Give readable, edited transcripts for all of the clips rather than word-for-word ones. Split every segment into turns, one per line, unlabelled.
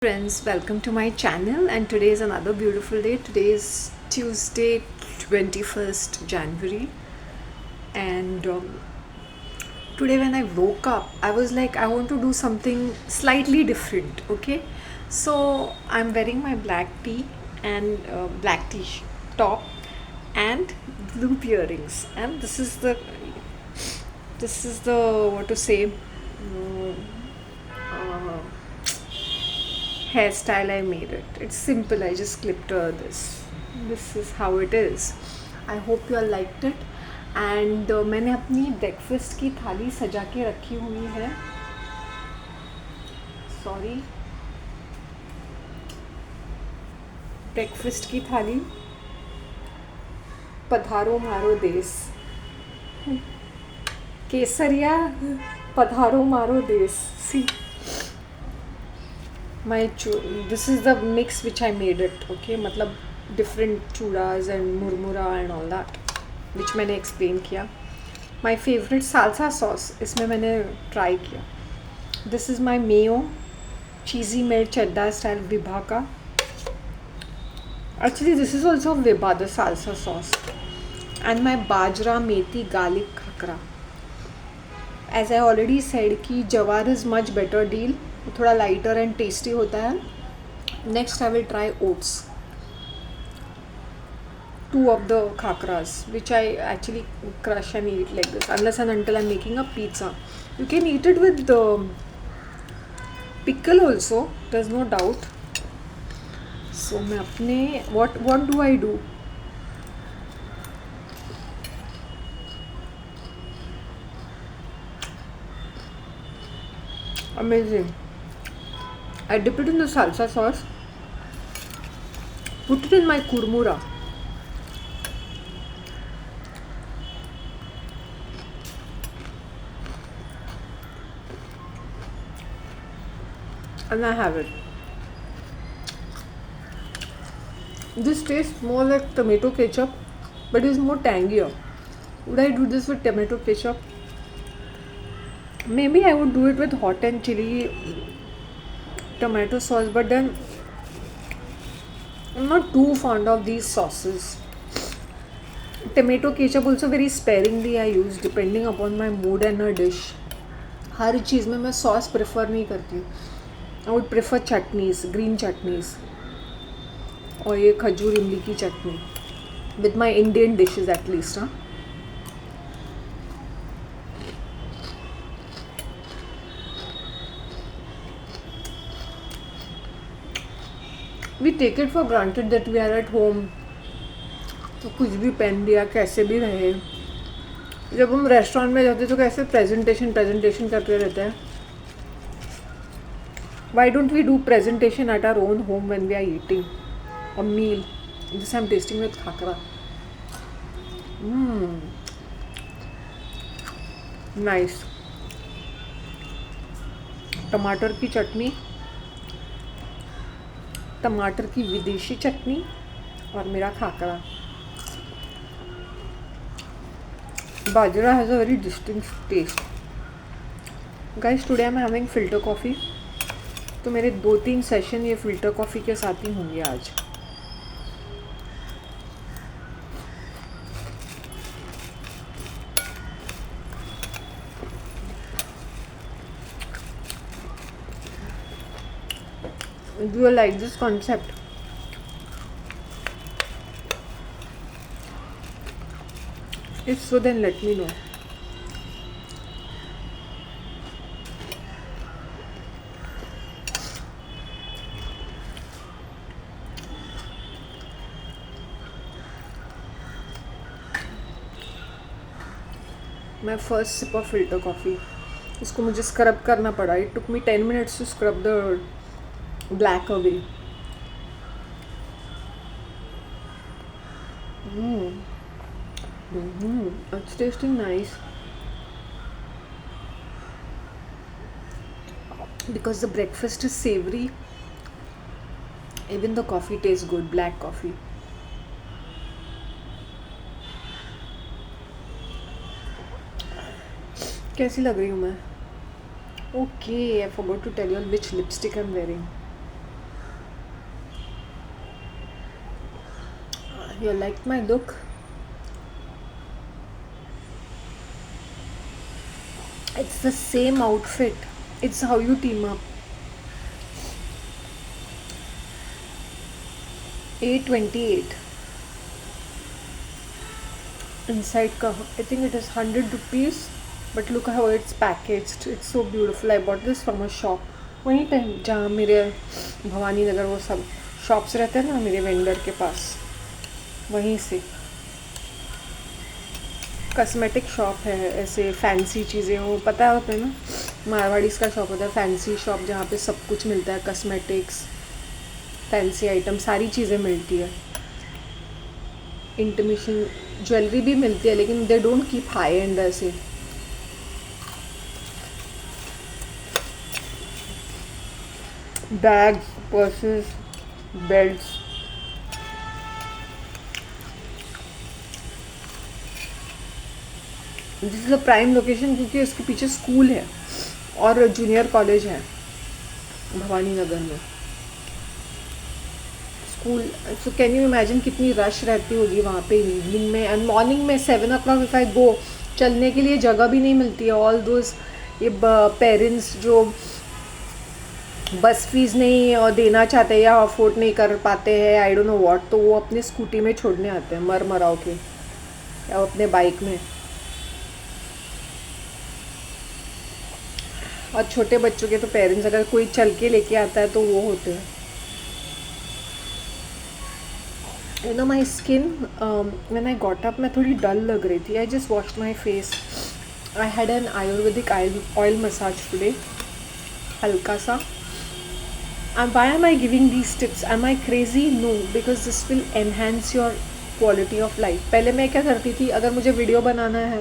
Friends, welcome to my channel, and today is another beautiful day. Today is Tuesday, 21st January, and today when I woke up, I was like, I want to do something slightly different. Okay, so I'm wearing my black tee and black top and blue earrings, and this is the what to say. Uh, Hairstyle I made it. It's simple. I just clipped this. This is how it is. I hope you all liked it. And मैंने अपनी breakfast की थाली सजा के रखी हुई है. Sorry, breakfast की थाली. पधारो मारो देश. केसरिया पधारो मारो देश. See, this is the mix which I made it. Okay, मतलब different chudas and murmura and all that, which मैंने explain किया. My favorite salsa sauce इसमें मैंने try किया. This is my mayo, cheesy made cheddar style Vibha का. Actually, this is also Vibha, the salsa sauce. And my bajra methi garlic khakra. As I already said कि jawar is much better deal. थोड़ा lighter and tasty होता है. Next I will try oats. Two of the khakras, which I actually crush and eat like this, unless and until I'm making a pizza. You can eat it with the pickle also, there's no doubt. So मैं अपने what do I do? Amazing. I dip it in the salsa sauce, put it in my kurmura, and I have it. This tastes more like tomato ketchup, but is more tangier. Would I do this with tomato ketchup? Maybe I would do it with hot and chili tomato sauce, but then I'm not too fond of these sauces. Tomato ketchup also very sparingly I use depending upon my mood and a dish. हर चीज़ में मैं sauce prefer नहीं करती हूँ. I would prefer chutneys, green chutneys, और ये खजूर इमली की चटनी with my Indian dishes at least. हाँ, we take it for granted that we are at home, तो कुछ भी पहन लिया कैसे भी रहे. जब हम रेस्टोरेंट में जाते तो कैसे प्रेजेंटेशन करते रहते हैं. Why don't we do presentation at our own home when we are eating a meal. This I am tasting with khakhra. Nice. टमाटर की चटनी, टमाटर की विदेशी चटनी, और मेरा khakhra. Bajra has a very distinct taste. Guys, today I'm having filter coffee. तो मेरे 2-3 session ये फिल्टर कॉफ़ी के साथ ही होंगे आज. Do you like this concept? If so, then let me know. My first sip of filter coffee. इसको मुझे scrub करना पड़ा. It took me 10 minutes to scrub the black away. It's tasting nice. Because the breakfast is savory, even the coffee tastes good, black coffee. कैसी लग रही हूँ मैं? Okay, I forgot to tell you all which lipstick I'm wearing. You like my look? It's the same outfit. It's how you team up. 828 inside ka. I think it is 100 rupees, but look how it's packaged. It's so beautiful. I bought this from a shop. वहीं पे जहाँ मेरे भवानी नगर वो सब shops रहते हैं ना मेरे वेंडर के पास, वहीं से कॉस्मेटिक शॉप है. ऐसे फैंसी चीज़ें वो पता है होते हैं ना, मारवाड़ीज़ का शॉप होता है फैंसी शॉप जहाँ पे सब कुछ मिलता है. कॉस्मेटिक्स, फैंसी आइटम, सारी चीज़ें मिलती है. इंटीमेशन ज्वेलरी भी मिलती है, लेकिन they don't keep high and ऐसे. Bags, purses, belts. This is a prime location क्योंकि उसके पीछे स्कूल है और जूनियर कॉलेज है भवानी नगर में. School, so can you imagine कितनी रश रहती होगी वहाँ पे इवनिंग में. एंड मॉर्निंग में 7 o'clock इफ़ आई गो, चलने के लिए जगह भी नहीं मिलती है. ऑल दोज ये पेरेंट्स जो बस फीस नहीं और देना चाहते हैं या अफोर्ड नहीं कर पाते हैं, आई डोंट नो व्हाट, तो वो अपने स्कूटी में छोड़ने आते हैं मराव के, या अपने बाइक में. और छोटे बच्चों के तो पेरेंट्स अगर कोई चल के लेके आता है तो वो होते हैं. You know my skin when I got up मैं थोड़ी डल लग रही थी. I just washed my face. I had an Ayurvedic oil massage today, हल्का सा. And why am I giving these tips? Am I crazy? No, because this will enhance your quality of life. पहले मैं क्या करती थी, अगर मुझे वीडियो बनाना है,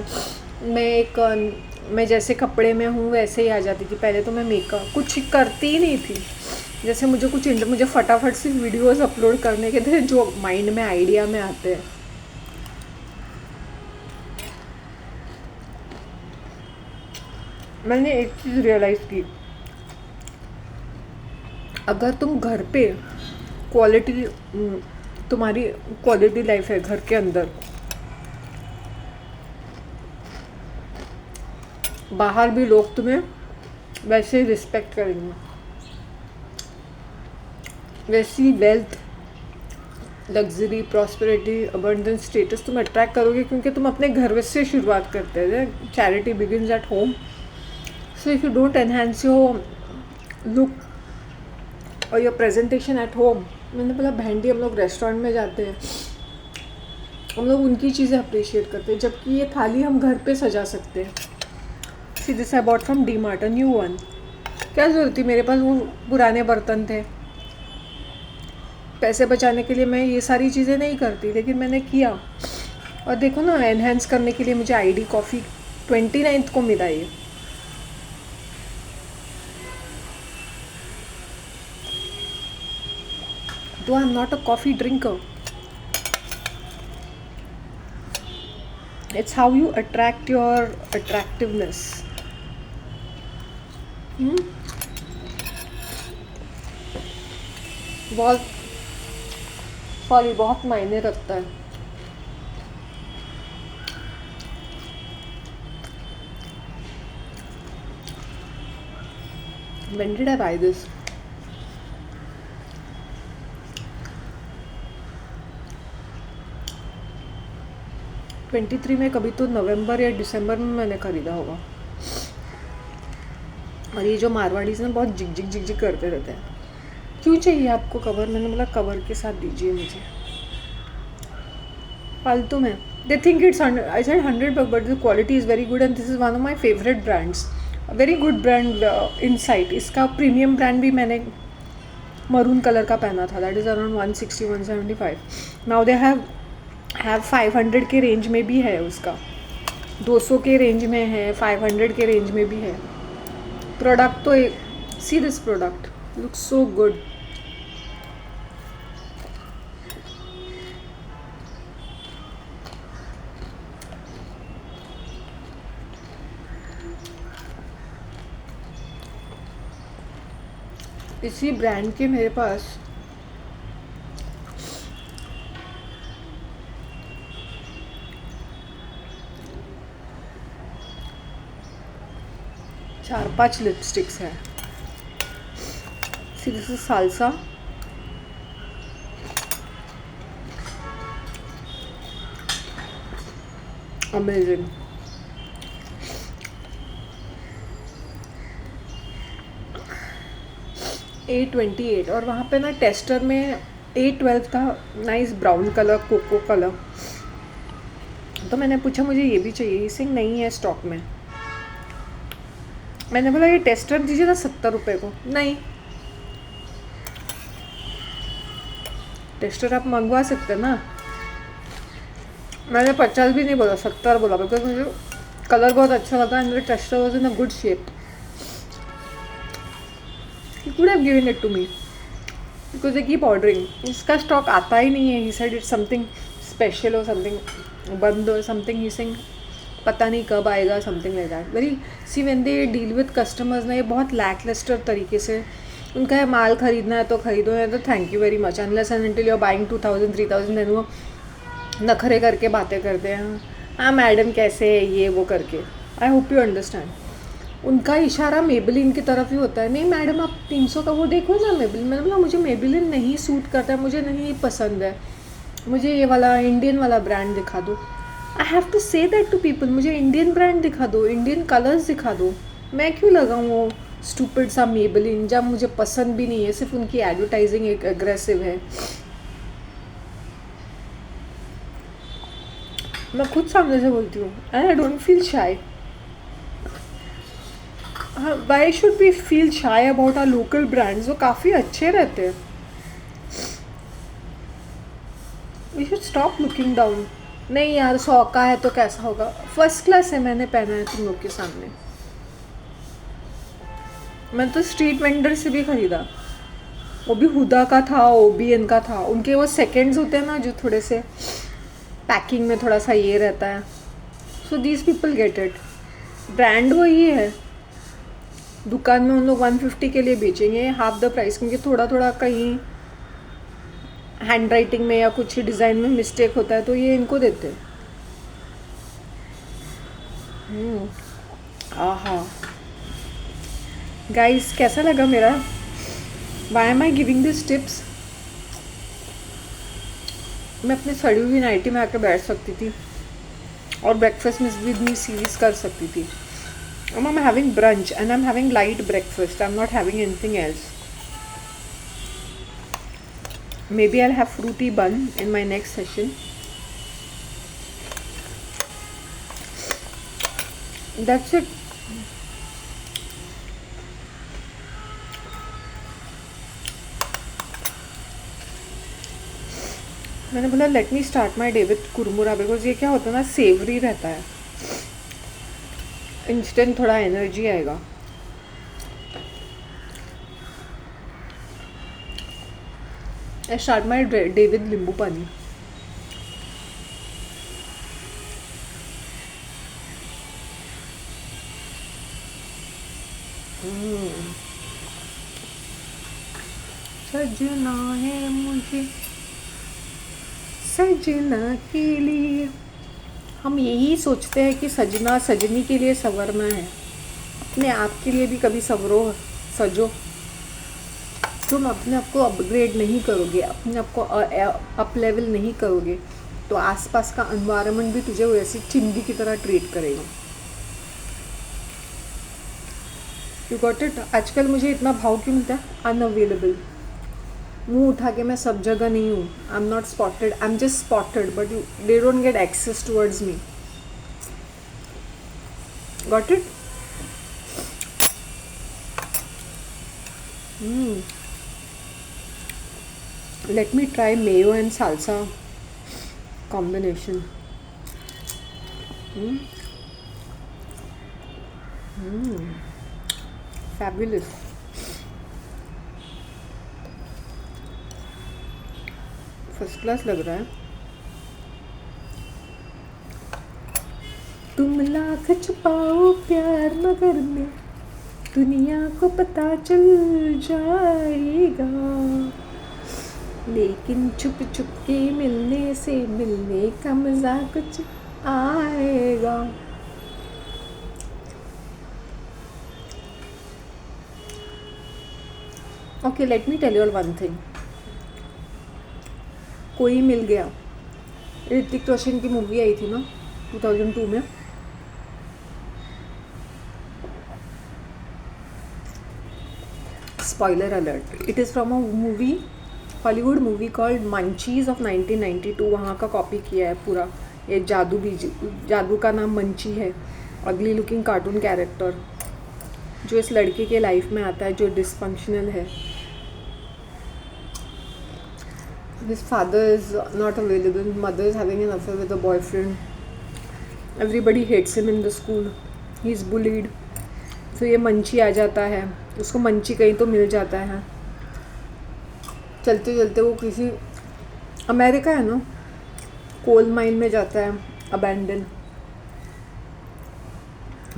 मैं जैसे कपड़े में हूँ वैसे ही आ जाती थी. पहले तो मैं मेकअप कुछ करती ही नहीं थी. जैसे मुझे फटाफट से वीडियोस अपलोड करने के थे जो माइंड में आइडिया में आते हैं. मैंने एक चीज़ रियलाइज़ की, अगर तुम घर पे तुम्हारी क्वालिटी लाइफ है घर के अंदर, बाहर भी लोग तुम्हें वैसे ही रिस्पेक्ट करेंगे. वैसी wealth, luxury, prosperity, abundance, status तुम अट्रैक्ट करोगे क्योंकि तुम अपने घर से शुरुआत करते हैं. Charity begins at home. So if you don't enhance your look और योर प्रेजेंटेशन एट होम. मैंने बोला बहन हम लोग रेस्टोरेंट में जाते हैं, हम लोग उनकी चीज़ें अप्रिशिएट करते हैं, जबकि ये थाली हम घर पे सजा सकते हैं. See this I bought from D mart, a new one. क्या ज़रूरत थी, मेरे पास वो पुराने बर्तन थे. पैसे बचाने के लिए मैं ये सारी चीज़ें नहीं करती, लेकिन मैंने किया. और देखो ना, एनहेंस करने के लिए मुझे आईडी कॉफ़ी 29th को मिला ये. Though I'm not a coffee drinker, it's how you attract your attractiveness. बहुत मायने रखता है. When did I buy this? (23) में, कभी तो नवंबर या दिसंबर में मैंने ख़रीदा होगा. और ये जो मारवाड़ीज़ ना बहुत जिग जिग करते रहते हैं, क्यों चाहिए आपको कवर. मैंने बोला कवर के साथ दीजिए मुझे, फालतू में. They think it's 100, I said 100, but the quality is very good and this is one of my favourite brands. Very good brand insight. इसका प्रीमियम ब्रांड भी मैंने मरून कलर का पहना था, that is around 160-175. Now they have 500 के range में भी है उसका, 200 के रेंज में है, 500 के रेंज में भी है. प्रोडक्ट तो see this product looks so good. इसी ब्रांड के मेरे पास 4-5 लिपस्टिक्स है। See this is salsa, amazing. $8.28 और वहाँ पे ना टेस्टर में $8.12 था। Nice brown colour, cocoa colour. तो मैंने पूछा मुझे ये भी चाहिए, सिंह नहीं है स्टॉक में। मैंने बोला ये टेस्टर दीजिए ना 70 रुपये को। नहीं, टेस्टर आप मंगवा सकते हैं ना। मैंने 50 भी नहीं बोला, 70 बोला, बिकॉज मुझे कलर बहुत अच्छा लगा and the tester was in a good shape. He could have given it to me because they keep ordering. इसका स्टॉक आता ही नहीं है। He said it's something special और समथिंग बंद और समथिंग। ही सिंग पता नहीं कब आएगा, something like that. Very see when they deal with customers ना, ये बहुत लैकलस्टर तरीके से उनका है, माल खरीदना है तो खरीदो, है तो thank you very much, unless and until you are buying 2000 3000 then वो नखरे करके बातें करते हैं। हाँ मैडम कैसे है ये वो करके। आई होप यू अंडरस्टैंड। उनका इशारा मेबलिन की तरफ ही होता है। नहीं मैडम आप 300 का वो देखो ना मेबलिन। मैंने बोला मुझे मेबलिन नहीं सूट करता है, मुझे नहीं पसंद है, मुझे ये वाला इंडियन वाला ब्रांड दिखा दो। I have to say that to people, मुझे इंडियन ब्रांड दिखा दो, इंडियन कलर्स दिखा दो। मैं क्यों लगाऊँ वो स्टूपिड सा मेबलिन जब मुझे पसंद भी नहीं है, सिर्फ उनकी एडवर्टाइजिंग एक अग्रेसिव है। मैं खुद सामने से बोलती हूँ and I don't feel shy. Why should be feel shy about our local brands? वो काफ़ी अच्छे रहते हैं। We should stop looking down. नहीं यार 100 का है तो कैसा होगा, फर्स्ट क्लास है, मैंने पहना है तुम लोग के सामने। मैं तो स्ट्रीट वेंडर से भी ख़रीदा, वो भी हुदा का था, OBN का था। उनके वो सेकेंड्स होते हैं ना जो थोड़े से पैकिंग में थोड़ा सा ये रहता है। So these people get it. Brand वही है, दुकान में उन लोग 150 के लिए बेचेंगे हाफ द प्राइस, क्योंकि थोड़ा थोड़ा कहीं हैंड राइटिंग में या कुछ डिज़ाइन में मिस्टेक होता है तो ये इनको देते हैं। आहा गाइस कैसा लगा मेरा? Why am I giving this tips? मैं अपनी सड़ी हुई नाइटी में आकर बैठ सकती थी और ब्रेकफास्ट में विद मी सीरीज कर सकती थी। I'm having brunch and I'm having light breakfast. I'm not having anything else. Maybe I'll have fruity bun in my next session. That's it. मैंने बोला let me start my day with kurmura, because ये क्या होता है ना, सेवरी रहता है, instant थोड़ा एनर्जी आएगा। I start my day with नींबू पानी। सजना है मुझे सजना के लिए। हम यही सोचते हैं कि सजना सजनी के लिए संवरना है, अपने आप के लिए भी कभी संवरो, सजो। तुम अपने आप को अपग्रेड नहीं करोगे, अपने आप को अप लेवल नहीं करोगे तो आसपास का एनवायरनमेंट भी तुझे वैसे चिंदी की तरह ट्रीट करेगा। You got it? आजकल मुझे इतना भाव क्यों मिलता है? अनअवेलेबल। मुंह उठा के मैं सब जगह नहीं हूँ। I am not spotted, I am just spotted, but they don't get access towards me. Got it? Let me try mayo and salsa combination. Fabulous. First class लग रहा है। तुम लाख छुपाओ प्यार मगर में दुनिया को पता चल जाएगा, लेकिन छुप छुप के मिलने से मिलने का मज़ा कुछ आएगा। Okay, let me tell you one thing. कोई मिल गया, ऋतिक रोशन की मूवी आई थी ना 2002 में। Spoiler alert, it is from a movie, Hollywood movie called munchies of 1992। वहाँ का कॉपी किया है पूरा। ये जादू का नाम मंची है। अगली लुकिंग कार्टून कैरेक्टर जो इस लड़के के लाइफ में आता है, जो डिसफंक्शनल है। His father is not available, mother is having an affair with a boyfriend, everybody hates him in the school, he is bullied। फिर ये मंची आ जाता है, उसको मंची कहीं तो मिल जाता है। चलते चलते वो किसी, अमेरिका है ना, कोल माइन में जाता है, अबैंडन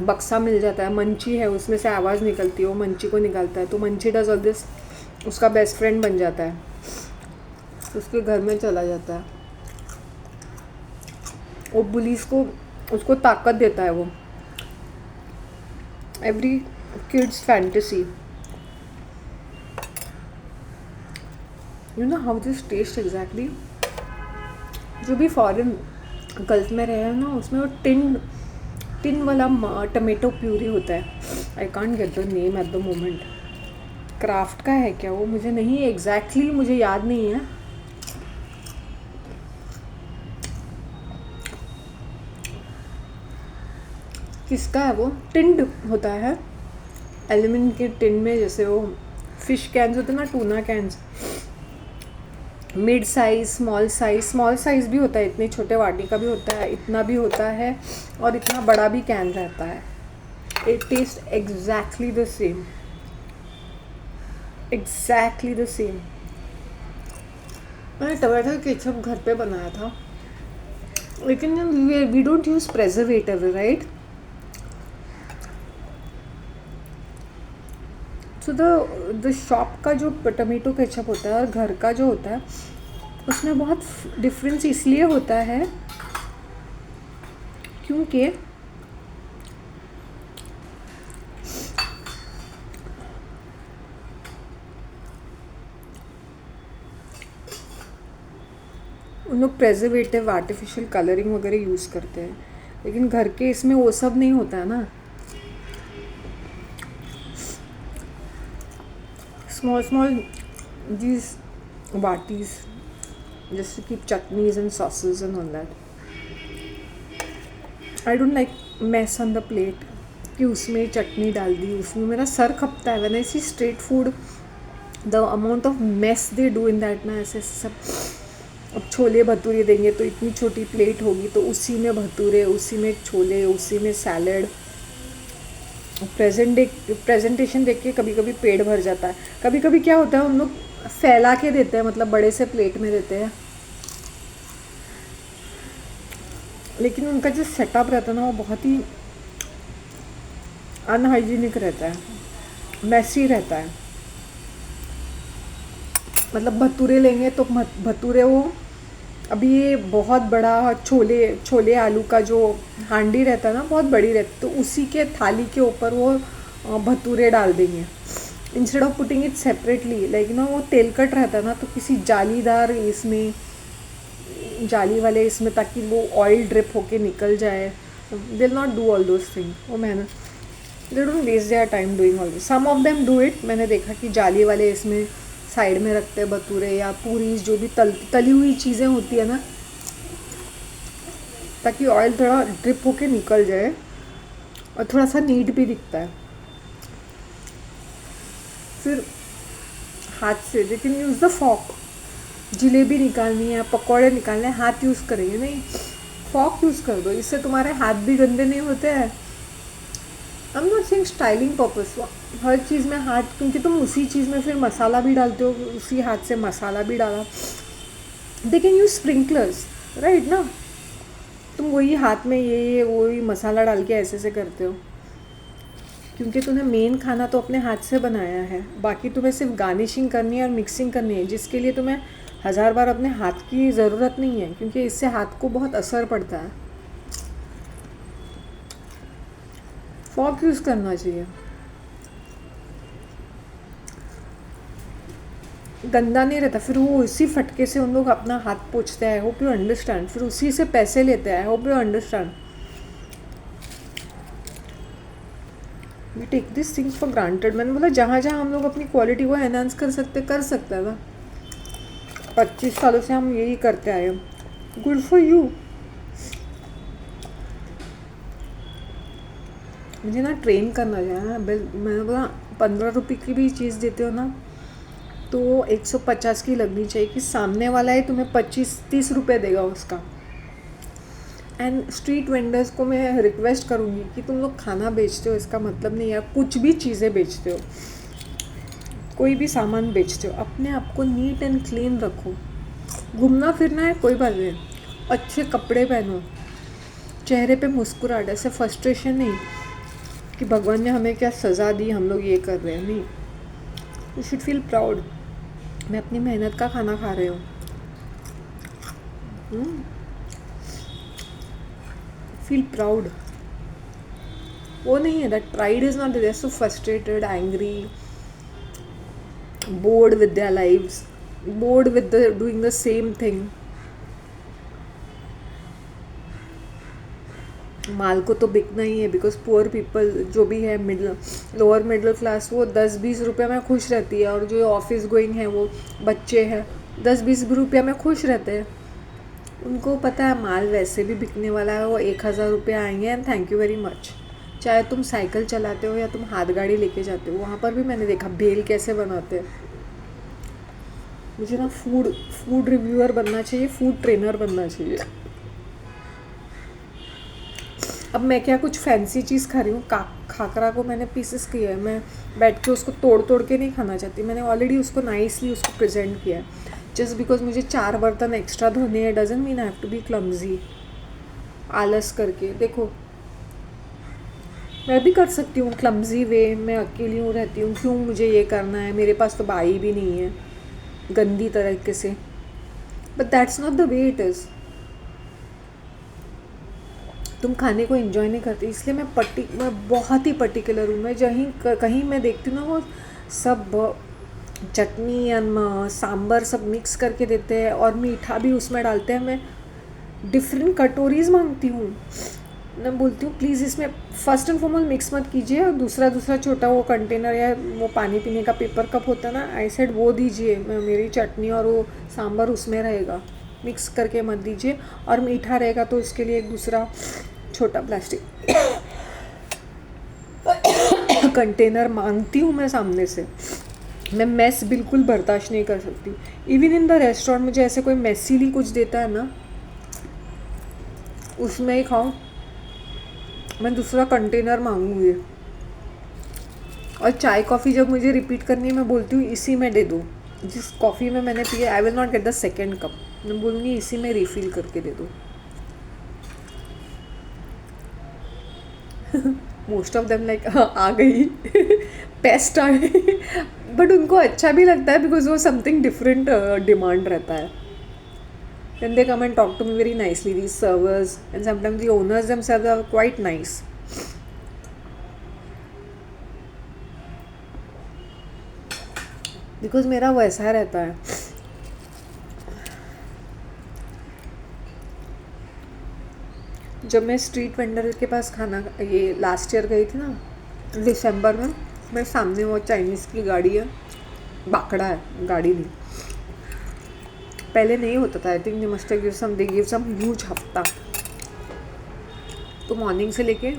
बक्सा मिल जाता है, मंची है, उसमें से आवाज़ निकलती है, वो मंची को निकालता है। तो मंची डज ऑल दिस, उसका बेस्ट फ्रेंड बन जाता है, उसके घर में चला जाता है। वो पुलिस को उसको ताकत देता है। वो every kids fantasy, you know how this taste exactly. जो भी फॉरेन गल्फ में रहे हैं ना, उसमें वो टिन वाला टमेटो प्यूरी होता है। I can't get the name at the moment. Craft का है क्या वो, मुझे नहीं एग्जैक्टली मुझे याद नहीं है। किसका है वो, टिन्ड होता है, एल्यूमिनियम के टिन में, जैसे वो फिश कैंस होते हैं ना, tuna cans, mid size, small size भी होता है, इतने छोटे वाटी का भी होता है, इतना भी होता है, और इतना बड़ा भी कैन रहता है। It taste exactly the same, exactly the same. मैंने टमाटो केचप घर पे बनाया था, लेकिन we don't use preservative, right. So the shop का जो टमेटो केचप होता है और घर का जो होता है, उसमें बहुत डिफरेंस इसलिए होता है क्योंकि उन लोग प्रेजर्वेटिव, आर्टिफिशियल कलरिंग वगैरह यूज़ करते हैं, लेकिन घर के इसमें वो सब नहीं होता है ना। small these vatis just to keep chutneys and sauces and all that. I don't like mess on the plate कि उसमें चटनी डाल दी, उसमें मेरा सर खपता है। When I see street food, the amount of mess they do in that ना, ऐसे सब। अब छोले भटूरे देंगे तो इतनी छोटी प्लेट होगी, तो उसी में भटूरे, उसी में छोले, उसी में सैलड। प्रेजेंटेशन देख के कभी कभी पेट भर जाता है। कभी कभी क्या होता है, उन लोग फैला के देते हैं, मतलब बड़े से प्लेट में देते हैं, लेकिन उनका जो सेटअप रहता है ना, वो बहुत ही अनहाइजीनिक रहता है, मैसी रहता है। मतलब भटूरे लेंगे तो भटूरे वो, अभी ये बहुत बड़ा छोले आलू का जो हांडी रहता है ना, बहुत बड़ी रहती, तो उसी के थाली के ऊपर वो भटूरे डाल देंगे, instead of putting it separately. Like ना, वो तेल कट रहता है ना, तो किसी जालीदार इसमें, जाली वाले इसमें, ताकि वो ऑयल ड्रिप होके निकल जाए। They will not do all those thing. वो मेहनत, they don't waste their time doing all this. Some of them do it. मैंने देखा कि जाली वाले इसमें साइड में रखते हैं भटूरे या पूरी, जो भी तली हुई चीज़ें होती है ना, ताकि ऑयल थोड़ा ड्रिप होके निकल जाए और थोड़ा सा नीट भी दिखता है। फिर हाथ से, they can use the fork. Jalebi निकालनी है, पकौड़े निकालने हैं, हाथ यूज़ करेंगे नहीं, फॉक यूज़ कर दो, इससे तुम्हारे हाथ भी गंदे नहीं होते हैं। I am not saying styling purpose, हर चीज़ में हाथ, क्योंकि तुम उसी चीज़ में फिर मसाला भी डालते हो, उसी हाथ से मसाला भी डाला। They can use sprinklers, right ना। तुम वही हाथ में ये वही मसाला डाल के ऐसे करते हो, क्योंकि तुम्हें मेन खाना तो अपने हाथ से बनाया है। बाकी तुम्हें सिर्फ गार्निशिंग करनी है और मिक्सिंग करनी है, जिसके लिए तुम्हें 1000 बार अपने हाथ की ज़रूरत नहीं है, क्योंकि इससे हाथ को बहुत असर पड़ता है। फॉक यूज़ करना चाहिए। गंदा नहीं रहता, फिर वो उसी फटके से उन लोग अपना हाथ पोंछते हैं, आई होप यू अंडरस्टैंड, फिर उसी से पैसे लेते हैं, I hope you understand. We take this things for granted. मैंने बोला जहाँ जहाँ हम लोग अपनी क्वालिटी को एनहांस कर सकते हैं ना, 25 सालों से हम यही करते आए हैं, गुड फॉर यू। मुझे ना ट्रेन करना चाहिए ना, मैंने बोला 15 रुपये की भी चीज़ देते हो ना तो 150 की लगनी चाहिए, कि सामने वाला है तुम्हें 25-30 रुपये देगा उसका। एंड स्ट्रीट वेंडर्स को मैं रिक्वेस्ट करूँगी कि तुम लोग खाना बेचते हो इसका मतलब नहीं है कुछ भी चीज़ें बेचते हो, कोई भी सामान बेचते हो, अपने आप को नीट एंड क्लीन रखो। घूमना फिरना है कोई बात नहीं, अच्छे कपड़े पहनो, चेहरे पे मुस्कुराहट, ऐसे फ्रस्ट्रेशन नहीं कि भगवान ने हमें क्या सज़ा दी, हम लोग ये कर रहे हैं, नहीं। यू शुड फील प्राउड, मैं अपनी मेहनत का खाना खा रही हूँ। Feel proud. वो नहीं है, that pride is not, they are so frustrated, angry, bored with their lives, bored with doing the same thing। माल को तो बिकना ही है, बिकॉज पुअर पीपल जो भी है, लोअर मिडिल क्लास, वो 10-20 रुपये में खुश रहती है, और जो ऑफिस गोइंग है वो बच्चे हैं 10-20 रुपये में खुश रहते हैं। उनको पता है माल वैसे भी बिकने वाला है, वो 1000 रुपये आएंगे and thank you very much. चाहे तुम साइकिल चलाते हो या तुम हाथ गाड़ी लेके जाते हो, वहाँ पर भी मैंने देखा भेल कैसे बनाते हैं। मुझे ना फूड रिव्यूअर बनना चाहिए, फूड ट्रेनर बनना चाहिए। अब मैं क्या कुछ फैंसी चीज़ खा रही हूँ, खाकरा को मैंने पीसेस किया है, मैं बैठ के उसको तोड़ के नहीं खाना चाहती, मैंने ऑलरेडी उसको नाइसली उसको प्रेजेंट किया है। जस्ट बिकॉज मुझे 4 बर्तन एक्स्ट्रा धोने हैं doesn't mean I have to be clumsy, आलस करके। देखो मैं भी कर सकती हूँ क्लमजी वे, मैं अकेली हूँ रहती हूँ, क्यों मुझे ये करना है, मेरे पास तो भाई भी नहीं है गंदी तरीके से, but that's not the way it is. तुम खाने को एंजॉय नहीं करती, इसलिए मैं बहुत ही पर्टिकुलर हूँ। मैं कहीं मैं देखती हूँ ना, वो सब चटनी या सांबर सब मिक्स करके देते हैं और मीठा भी उसमें डालते हैं, मैं डिफरेंट कटोरीज मांगती हूँ। मैं बोलती हूँ प्लीज़ इसमें फर्स्ट एंड फॉरमोस्ट मिक्स मत कीजिए, और दूसरा छोटा वो कंटेनर या वो पानी पीने का पेपर कप होता है ना, आई सेड वो दीजिए, मेरी चटनी और वो सांभर उसमें रहेगा, मिक्स करके मत दीजिए। और मीठा रहेगा तो उसके लिए एक दूसरा छोटा प्लास्टिक कंटेनर मांगती हूँ मैं सामने से। मैं मेस बिल्कुल बर्दाश्त नहीं कर सकती। इवन इन द रेस्टोरेंट मुझे ऐसे कोई मेसीली कुछ देता है ना, उसमें ही खाऊं, मैं दूसरा कंटेनर मांगूंगी। और चाय कॉफ़ी जब मुझे रिपीट करनी है, मैं बोलती हूँ इसी में दे दो, जिस कॉफ़ी में मैंने पिया, I will not get the second cup, मैं बोलूँगी इसी में रिफ़िल करके दे दो। मोस्ट ऑफ देम लाइक आ गई पेस्ट आ गई, बट उनको अच्छा भी लगता है बिकॉज वो समथिंग डिफरेंट डिमांड रहता है। Then they come and talk to me very nicely, these servers, and sometimes the owners themselves are quite nice. Because मेरा वैसा रहता है। जब मैं स्ट्रीट वेंडर के पास खाना, ये लास्ट ईयर गई थी ना दिसंबर में, मेरे सामने वो चाइनीज़ की गाड़ी है, बाकड़ा है गाड़ी नहीं, पहले नहीं होता था, I think they give some huge हफ्ता, तो मॉर्निंग से लेके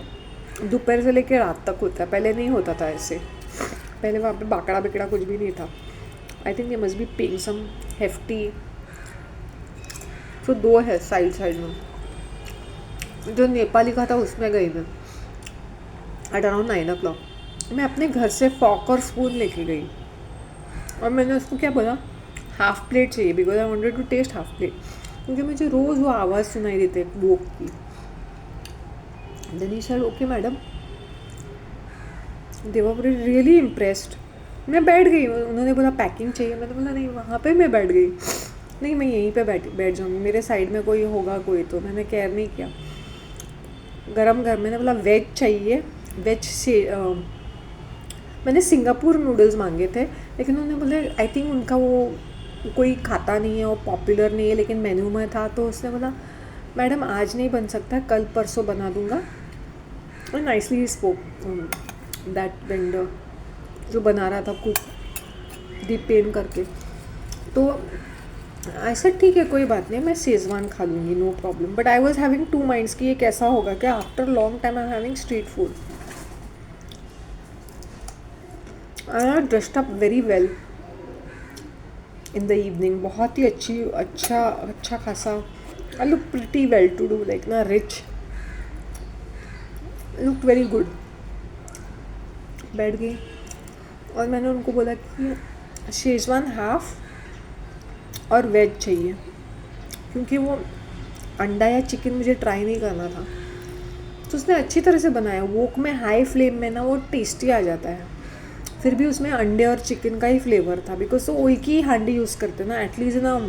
दोपहर से लेके रात तक होता है, पहले नहीं होता था ऐसे, पहले वहाँ पे बाकड़ा बिकड़ा कुछ भी नहीं था। I think they must be paying some hefty. तो 2 है साइड में, जो नेपाली का था उसमें गई मैं एट अराउंड 9 o'clock। मैं अपने घर से फॉक और स्पून लेके गई और मैंने उसको क्या बोला, हाफ प्लेट चाहिए, because I wanted to taste half plate, क्योंकि मुझे रोज़ वो आवाज़ सुनाई देती है वोक की। Then he said okay madam, they were really impressed. मैं बैठ गई, उन्होंने बोला पैकिंग चाहिए, मैंने बोला नहीं, वहाँ पे मैं बैठ गई, नहीं मैं यहीं पे बैठ जाऊँगी, मेरे साइड में कोई होगा कोई, तो मैंने केयर नहीं किया। गरम मैंने बोला वेज चाहिए, वेज से मैंने सिंगापुर नूडल्स मांगे थे, लेकिन उन्होंने बोले आई थिंक उनका वो कोई खाता नहीं है और पॉपुलर नहीं है, लेकिन मेन्यू में था। तो उसने बोला मैडम आज नहीं बन सकता, कल परसों बना दूंगा। और नाइसली स्पोक दैट वेंडर जो बना रहा था कुक, दीप पेन करके। तो ऐसा ठीक है, कोई बात नहीं, मैं शेजवान खा लूँगी, no problem. But I was having two minds कि ये कैसा होगा कि after long time I am having street food. I dressed up very well in the evening, बहुत ही अच्छा खासा। I look pretty well to do, like ना रिच, लुक वेरी गुड। बैठ गई और मैंने उनको बोला कि शेजवान हाफ और वेज चाहिए, क्योंकि वो अंडा या चिकन मुझे ट्राई नहीं करना था। तो उसने अच्छी तरह से बनाया, वोक में हाई फ्लेम में ना वो टेस्टी आ जाता है। फिर भी उसमें अंडे और चिकन का ही फ्लेवर था, बिकॉज तो एक ही हांडी यूज़ करते ना। एटलीस्ट ना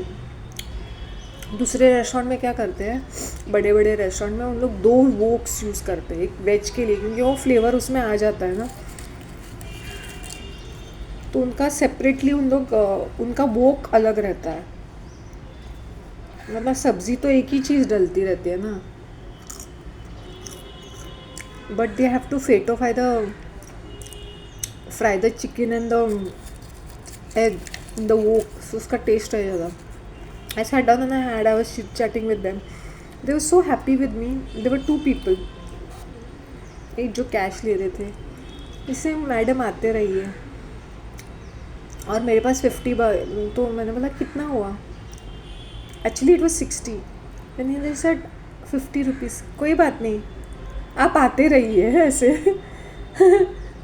दूसरे रेस्टोरेंट में क्या करते हैं, बड़े बड़े रेस्टोरेंट में उन लोग 2 वोक्स यूज़ करते हैं, एक वेज के लिए, क्योंकि वो फ्लेवर उसमें आ जाता है ना। तो उनका सेपरेटली उन लोग उनका वोक अलग रहता है, मतलब सब्ज़ी तो एक ही चीज़ डलती रहती है ना। But they have to fry the chicken and the egg in the wok, so उसका टेस्ट रह जाता। I sat down and I was chit-chatting with them. They were so happy with me. There were 2 people. एक जो cash ले रहे थे, इससे madam आते रही है और मेरे पास 50, तो मैंने बोला कितना हुआ। Actually it was 60 and he said 50 rupees. कोई बात नहीं, आप आते रहिए ऐसे।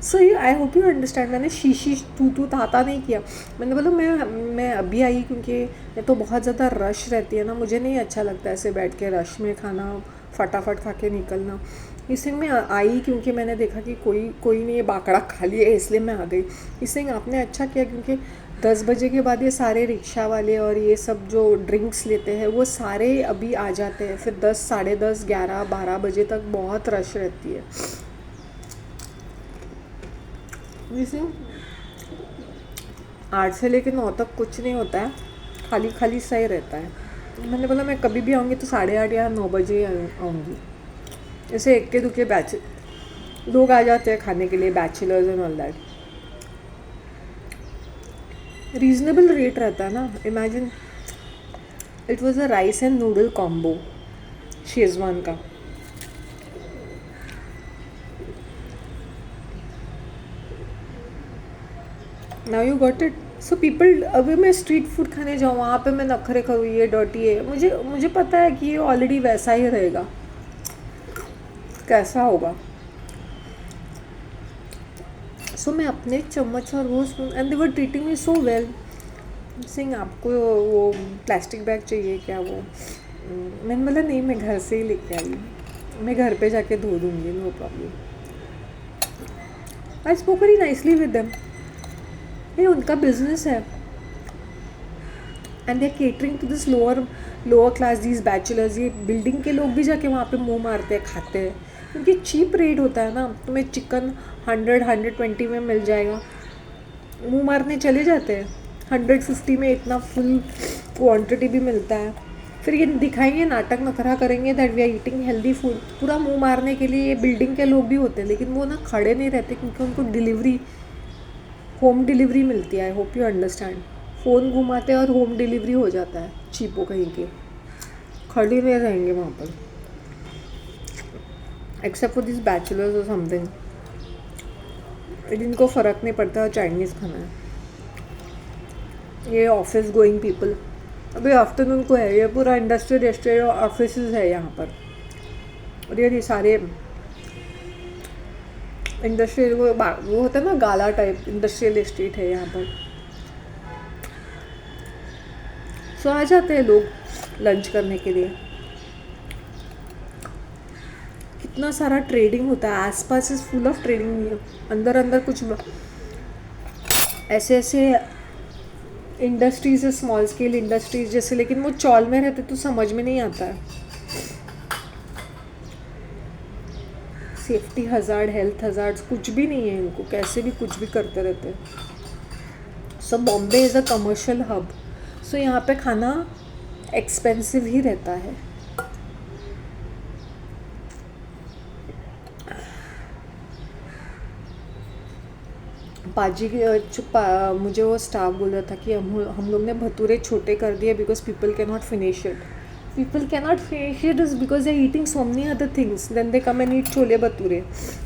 सो आई होप यू अंडरस्टैंड। मैंने शीशी तू ताता नहीं किया। मैंने बोला मैं अभी आई, क्योंकि ये तो बहुत ज़्यादा रश रहती है ना, मुझे नहीं अच्छा लगता ऐसे बैठ के रश में खाना, फटाफट खा के निकलना। इसलिए मैं आई, क्योंकि मैंने देखा कि कोई नहीं, ये बाकड़ा खाली है, इसलिए मैं आ गई। इसलिए आपने अच्छा किया, क्योंकि 10 बजे के बाद ये सारे रिक्शा वाले और ये सब जो ड्रिंक्स लेते हैं वो सारे अभी आ जाते हैं। फिर 10, साढ़े 10, 11, 12 बजे तक बहुत रश रहती है। जैसे 8 से लेकर 9 तक कुछ नहीं होता है, खाली सही रहता है। मैंने बोला मैं कभी भी आऊँगी तो 8:30 या 9 बजे आऊँगी। जैसे इक्के दुक्के लोग आ जाते हैं खाने के लिए, bachelors and all that. Reasonable rate रहता है ना। Imagine it was a rice and noodle combo Schezwan का। Now you got it. So people, अभी मैं स्ट्रीट फूड खाने जाऊँ, वहाँ पे मैं नखरे करूँ, ये डर्टी है, मुझे पता है कि ये ऑलरेडी वैसा ही रहेगा, कैसा होगा। सो मैं अपने चम्मच और वो spoon, and they were treating me so well. Singh आपको वो प्लास्टिक बैग चाहिए क्या? वो मैंने बोला नहीं, मैं घर से ही लेके आई, मैं घर पे जाके धो दूँगी, no problem. I spoke very nicely with them. ये उनका बिजनेस है and they are catering to this lower class, these bachelors. ये बिल्डिंग के लोग भी जाके वहाँ पे मुंह मारते हैं, खाते हैं, क्योंकि चीप रेट होता है ना। तुम्हें चिकन 100-120 में मिल जाएगा, मुंह मारने चले जाते हैं। 150 में इतना फुल क्वांटिटी भी मिलता है। फिर ये दिखाएंगे, नाटक नखरा करेंगे that we are eating healthy food, पूरा मुंह मारने के लिए। ये बिल्डिंग के लोग भी होते हैं, लेकिन वो ना खड़े नहीं रहते, क्योंकि उनको होम डिलीवरी मिलती है। आई होप यू अंडरस्टैंड। फ़ोन घुमाते हैं और होम डिलीवरी हो जाता है, चीपो कहीं के। खड़े नहीं रहेंगे वहाँ पर, एक्सेप्ट फॉर दिस बैचलर्स और समथिंग, जिनको फ़र्क नहीं पड़ता चाइनीज़ खाना है। ये ऑफिस गोइंग पीपल, अभी आफ्टरनून को है, ये पूरा इंडस्ट्रियल एस्टेट और ऑफिस है यहाँ पर। और ये सारे इंडस्ट्रियल वो होता है ना, गाला टाइप इंडस्ट्रियल एस्टेट है यहाँ पर। सो आ जाते हैं लोग लंच करने के लिए। कितना सारा ट्रेडिंग होता है, आसपास इज फुल ऑफ ट्रेडिंग। अंदर कुछ ऐसे इंडस्ट्रीज है, स्मॉल स्केल इंडस्ट्रीज जैसे, लेकिन वो चौल में रहते तो समझ में नहीं आता है। सेफ्टी हज़ार्ड, हेल्थ हज़ार्ड्स कुछ भी नहीं है इनको, कैसे भी कुछ भी करते रहते हैं. So Bombay is a commercial hub. So यहाँ पे खाना एक्सपेंसिव ही रहता है. पाजी मुझे वो स्टाफ बोल रहा था कि हम लोग ने भटूरे छोटे कर दिए because people can not finish it. People can not finish it is because they eating so many other things. Then they come and eat chole bhature.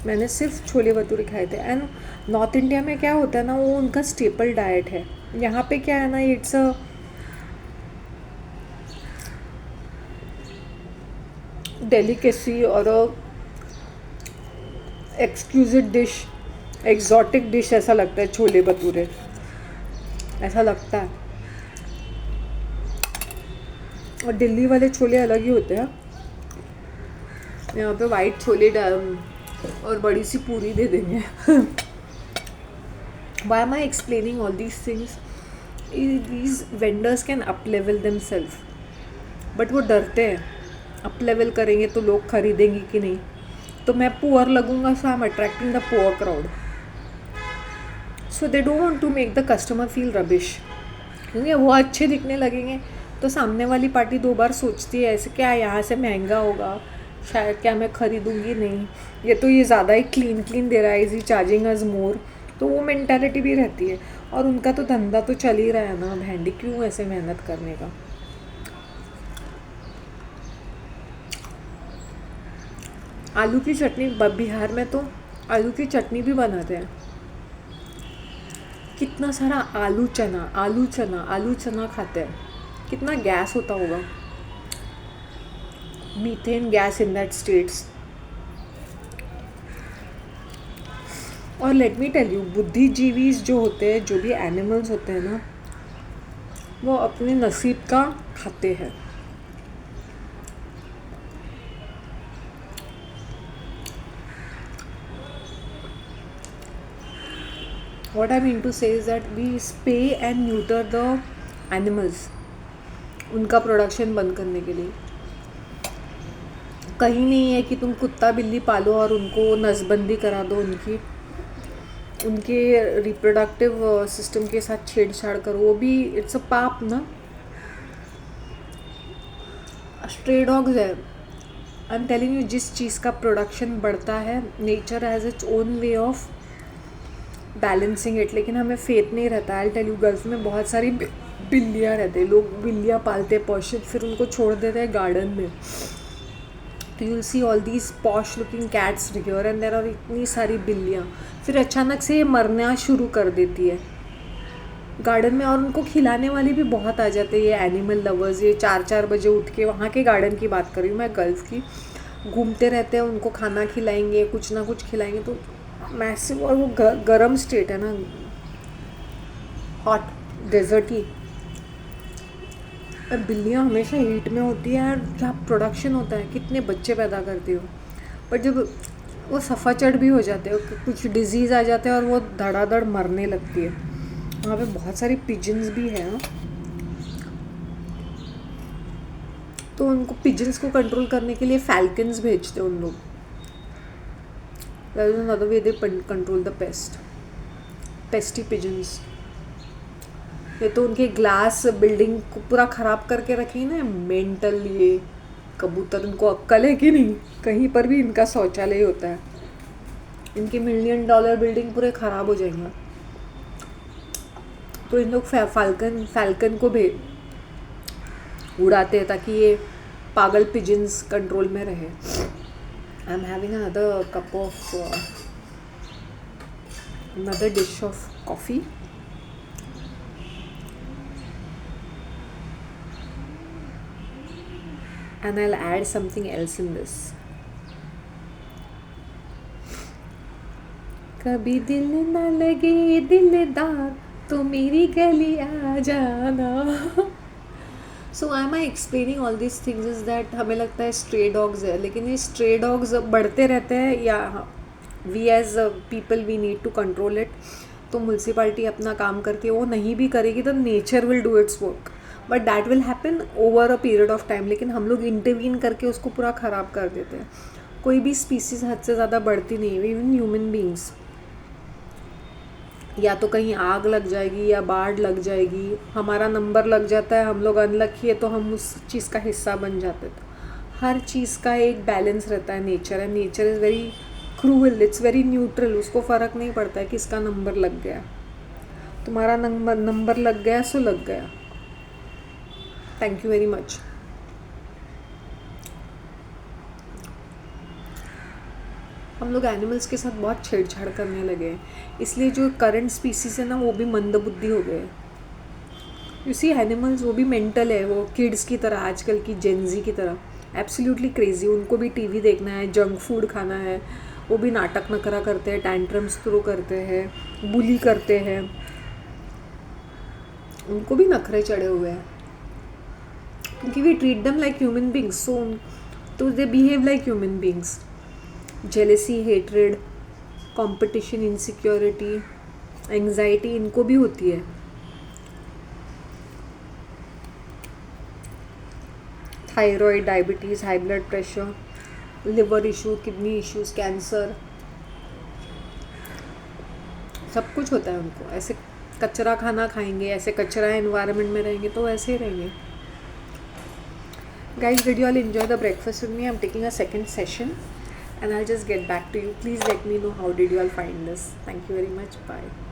मैंने सिर्फ छोले भटूरे खाए थे. एंड नॉर्थ इंडिया में क्या होता है ना, वो उनका स्टेपल डाइट है. यहाँ पे क्या है ना, इट्स अ डेलिकेसी और एक्सक्यूजिट डिश, एग्जॉटिक डिश ऐसा लगता है छोले भटूरे, ऐसा लगता है. और दिल्ली वाले छोले अलग ही होते हैं. यहाँ पे वाइट छोले और बड़ी सी पूरी दे देंगे. Why am I explaining all these things? These vendors can up level themselves, but वो डरते हैं अप लेवल करेंगे तो लोग खरीदेंगे कि नहीं. तो मैं पुअर लगूंगा, so I am attracting the poor crowd. So they don't want to make the customer feel rubbish. क्योंकि वो अच्छे दिखने लगेंगे तो सामने वाली पार्टी 2 बार सोचती है ऐसे, क्या यहाँ से महंगा होगा, शायद क्या मैं खरीदूंगी नहीं, ये ज़्यादा ही क्लीन दे रहा है, इज ही चार्जिंग अस मोर. तो वो मेंटालिटी भी रहती है. और उनका तो धंधा तो चल ही रहा है ना भैंडी, क्यों ऐसे मेहनत करने का. आलू की चटनी, बिहार में तो आलू की चटनी भी बनाते हैं. कितना सारा आलू चना खाते हैं. कितना गैस होता होगा, methane gas in that states. और लेट मी टेल यू, बुद्धिजीवीज जो होते हैं, जो भी एनिमल्स होते हैं ना, वो अपने नसीब का खाते हैं. What I mean to say is that we spay and neuter the animals, उनका प्रोडक्शन बंद करने के लिए. कहीं नहीं है कि तुम कुत्ता बिल्ली पालो और उनको नसबंदी करा दो, उनके रिप्रोडक्टिव सिस्टम के साथ छेड़छाड़ करो. वो भी इट्स अ पाप ना. स्ट्रे डॉग्स है. आई एम टेलिंग यू, जिस चीज़ का प्रोडक्शन बढ़ता है, nature has its own way of balancing it. लेकिन हमें फेथ नहीं रहता. आई टेल यू, गल्फ में बहुत सारी बिल्लियाँ रहते हैं. लोग बिल्लियाँ पालते हैं पॉश, फिर उनको छोड़ देते हैं गार्डन में. तो you'll see all these posh looking cats here and there, और इतनी सारी बिल्लियाँ. फिर अचानक से ये मरना शुरू कर देती है गार्डन में. और उनको खिलाने वाले भी बहुत आ जाते हैं, ये एनिमल लवर्स. ये 4 बजे उठ के, वहाँ के गार्डन की बात कर रही हूँ मैं, गल्फ की, घूमते रहते हैं. उनको खाना खिलाएंगे, कुछ ना कुछ खिलाएंगे. तो मैसिव. और वो गरम स्टेट है ना, हॉट डेजर्टी. बिल्लियाँ हमेशा हीट में होती है यार. क्या प्रोडक्शन होता है, कितने बच्चे पैदा करती हो. पर जब वो सफ़ाचट भी हो जाते हैं, कुछ डिजीज़ आ जाते हैं और वो धड़ाधड़ मरने लगती है. वहाँ पे बहुत सारी पिजन्स भी हैं. तो उनको पिजन्स को कंट्रोल करने के लिए फैल्कन्स भेजते हैं उन लोग. That is another way they control the pesty pigeons. ये तो उनके ग्लास बिल्डिंग को पूरा ख़राब करके रखी ना मेंटल. ये कबूतर, उनको अक्ल है कि नहीं, कहीं पर भी इनका शौचालय होता है. इनकी $1 मिलियन बिल्डिंग पूरे ख़राब हो जाएंगे. तो इन लोग फैल्कन को भी उड़ाते हैं ताकि ये पागल पिजन्स कंट्रोल में रहे. I'm having another dish of coffee. And I'll add something else in this. कभी दिल न लगे दिलदार तो मेरी गली आ जाना. So I am I explaining all this things is that हमें लगता है स्ट्रे डॉग्स है, लेकिन ये स्ट्रे डॉग्स बढ़ते रहते हैं. या we as people we need to control it. तो म्यूनसिपाल्टी अपना काम करती है, वो नहीं भी करेगी तो nature will do its work. But that will happen over a period of time. लेकिन हम लोग इंटरवीन करके उसको पूरा ख़राब कर देते हैं. कोई भी स्पीसीज हद से ज़्यादा बढ़ती नहीं है, इवन ह्यूमन बींग्स। या तो कहीं आग लग जाएगी या बाढ़ लग जाएगी, हमारा नंबर लग जाता है, हम लोग अनलकी है तो हम उस चीज़ का हिस्सा बन जाते हैं। तो हर चीज़ का एक बैलेंस रहता है nature, and nature is very cruel, it's very neutral. उसको फ़र्क नहीं पड़ता है कि इसका नंबर लग गया, तुम्हारा नंबर लग गया सो लग गया। Thank you very much. हम लोग एनिमल्स के साथ बहुत छेड़छाड़ करने लगे हैं, इसलिए जो करंट स्पीसीज है ना वो भी मंदबुद्धि हो गए। यू सी एनिमल्स वो भी मेंटल है, वो किड्स की तरह, आजकल की जेनजी की तरह एब्सोल्युटली क्रेजी। उनको भी टीवी देखना है, जंक फूड खाना है, वो भी नाटक नखरा करते हैं, टैंट्रम्स थ्रो करते हैं, बुली करते हैं, उनको भी नखरे चढ़े हुए हैं क्योंकि we treat them like human beings, तो they behave like human beings. Jealousy, hatred, competition, insecurity, anxiety इनको भी होती है। Thyroid, diabetes, high blood pressure, liver issue, kidney issues, cancer, सब कुछ होता है उनको। ऐसे कचरा खाना खाएंगे, ऐसे कचरा एनवायरनमेंट में रहेंगे तो ऐसे ही रहेंगे। Guys, did you all enjoy the breakfast with me? I'm taking a second session and I'll just get back to you. Please let me know how did you all find this. Thank you very much. Bye.